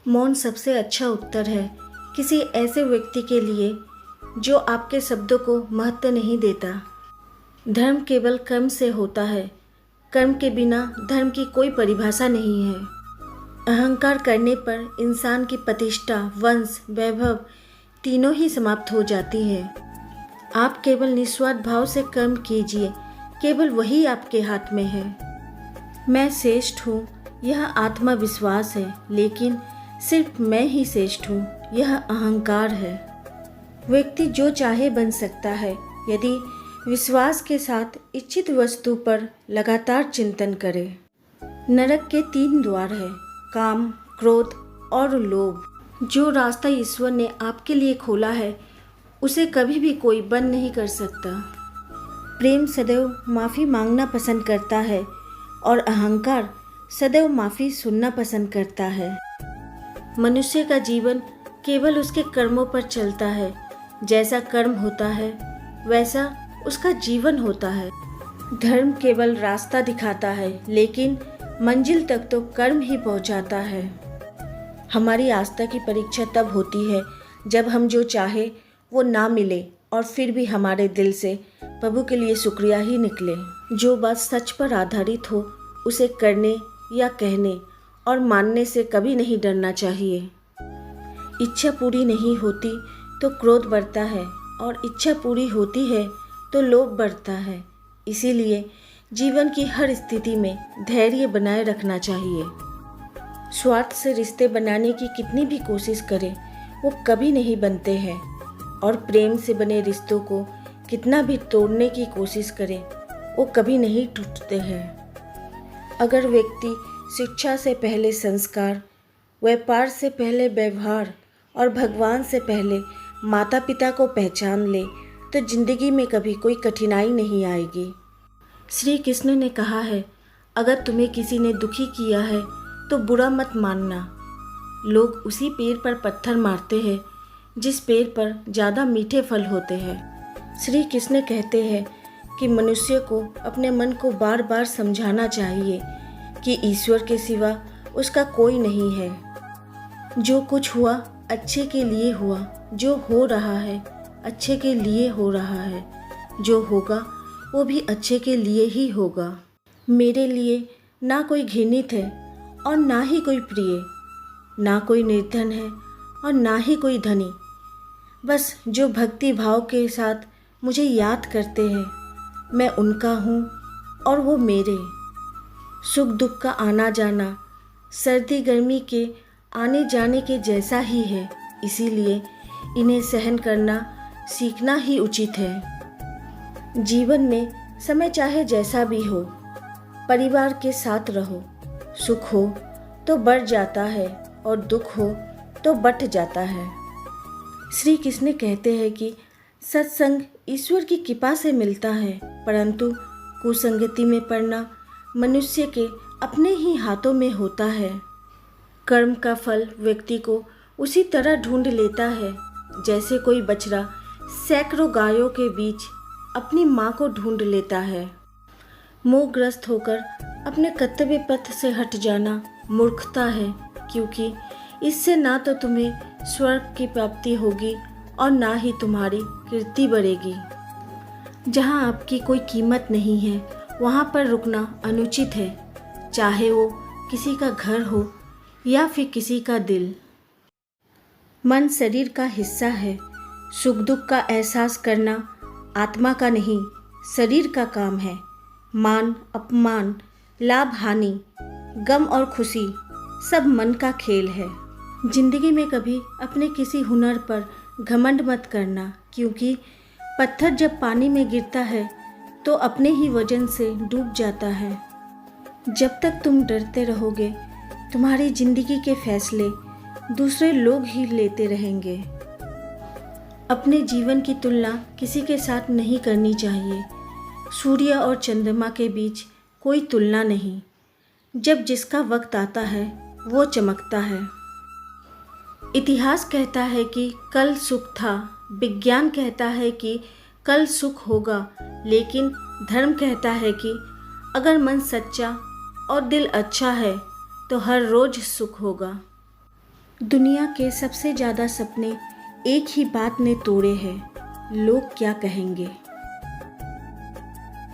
मौन सबसे अच्छा उत्तर है किसी ऐसे व्यक्ति के लिए जो आपके शब्दों को महत्व नहीं देता। धर्म केवल कर्म से होता है। कर्म के बिना धर्म की कोई परिभाषा नहीं है। अहंकार करने पर इंसान की प्रतिष्ठा, वंश, वैभव तीनों ही समाप्त हो जाती है। आप केवल निस्वार्थ भाव से कर्म कीजिए, केवल वही आपके हाथ में है। मैं श्रेष्ठ हूँ, यह आत्मविश्वास है, लेकिन सिर्फ मैं ही श्रेष्ठ हूँ, यह अहंकार है। व्यक्ति जो चाहे बन सकता है यदि विश्वास के साथ इच्छित वस्तु पर लगातार चिंतन करे। नरक के 3 द्वार हैं, काम, क्रोध और लोभ। जो रास्ता ईश्वर ने आपके लिए खोला है उसे कभी भी कोई बंद नहीं कर सकता। प्रेम सदैव माफ़ी मांगना पसंद करता है और अहंकार सदैव माफ़ी सुनना पसंद करता है। मनुष्य का जीवन केवल उसके कर्मों पर चलता है। जैसा कर्म होता है वैसा उसका जीवन होता है। धर्म केवल रास्ता दिखाता है, लेकिन मंजिल तक तो कर्म ही पहुंचाता है। हमारी आस्था की परीक्षा तब होती है जब हम जो चाहे वो ना मिले और फिर भी हमारे दिल से प्रभु के लिए शुक्रिया ही निकले। जो बात सच पर आधारित हो उसे करने या कहने और मानने से कभी नहीं डरना चाहिए। इच्छा पूरी नहीं होती तो क्रोध बढ़ता है और इच्छा पूरी होती है तो लोभ बढ़ता है। इसीलिए जीवन की हर स्थिति में धैर्य बनाए रखना चाहिए। स्वार्थ से रिश्ते बनाने की कितनी भी कोशिश करें वो कभी नहीं बनते हैं, और प्रेम से बने रिश्तों को कितना भी तोड़ने की कोशिश करें वो कभी नहीं टूटते हैं। अगर व्यक्ति शिक्षा से पहले संस्कार, व्यापार से पहले व्यवहार और भगवान से पहले माता पिता को पहचान ले तो जिंदगी में कभी कोई कठिनाई नहीं आएगी। श्री कृष्ण ने कहा है, अगर तुम्हें किसी ने दुखी किया है तो बुरा मत मानना। लोग उसी पेड़ पर पत्थर मारते हैं जिस पेड़ पर ज़्यादा मीठे फल होते हैं। श्री कृष्ण कहते हैं कि मनुष्य को अपने मन को बार बार समझाना चाहिए कि ईश्वर के सिवा उसका कोई नहीं है। जो कुछ हुआ अच्छे के लिए हुआ, जो हो रहा है अच्छे के लिए हो रहा है, जो होगा वो भी अच्छे के लिए ही होगा। मेरे लिए ना कोई घृणित है और ना ही कोई प्रिय, ना कोई निर्धन है और ना ही कोई धनी। बस जो भक्ति भाव के साथ मुझे याद करते हैं, मैं उनका हूँ और वो मेरे। सुख दुख का आना जाना सर्दी गर्मी के आने जाने के जैसा ही है, इसीलिए इन्हें सहन करना सीखना ही उचित है। जीवन में समय चाहे जैसा भी हो, परिवार के साथ रहो। सुख हो तो बढ़ जाता है और दुख हो तो बट जाता है। श्री कृष्ण कहते हैं कि सत्संग ईश्वर की कृपा से मिलता है, परंतु कुसंगति में पड़ना मनुष्य के अपने ही हाथों में होता है। कर्म का फल व्यक्ति को उसी तरह ढूंढ लेता है जैसे कोई बछड़ा सैकड़ों गायों के बीच अपनी माँ को ढूंढ लेता है। मोहग्रस्त होकर अपने कर्तव्य पथ से हट जाना मूर्खता है, क्योंकि इससे ना तो तुम्हें स्वर्ग की प्राप्ति होगी और ना ही तुम्हारी कीर्ति बढ़ेगी। जहाँ आपकी कोई कीमत नहीं है वहाँ पर रुकना अनुचित है, चाहे वो किसी का घर हो या फिर किसी का दिल। मन शरीर का हिस्सा है। सुख दुख का एहसास करना आत्मा का नहीं, शरीर का काम है। मान अपमान, लाभ हानि, गम और खुशी सब मन का खेल है। जिंदगी में कभी अपने किसी हुनर पर घमंड मत करना, क्योंकि पत्थर जब पानी में गिरता है तो अपने ही वजन से डूब जाता है। जब तक तुम डरते रहोगे तुम्हारी जिंदगी के फैसले दूसरे लोग ही लेते रहेंगे। अपने जीवन की तुलना किसी के साथ नहीं करनी चाहिए। सूर्य और चंद्रमा के बीच कोई तुलना नहीं। जब जिसका वक्त आता है वो चमकता है। इतिहास कहता है कि कल सुख था, विज्ञान कहता है कि कल सुख होगा, लेकिन धर्म कहता है कि अगर मन सच्चा और दिल अच्छा है तो हर रोज सुख होगा। दुनिया के सबसे ज़्यादा सपने एक ही बात ने तोड़े हैं, लोग क्या कहेंगे।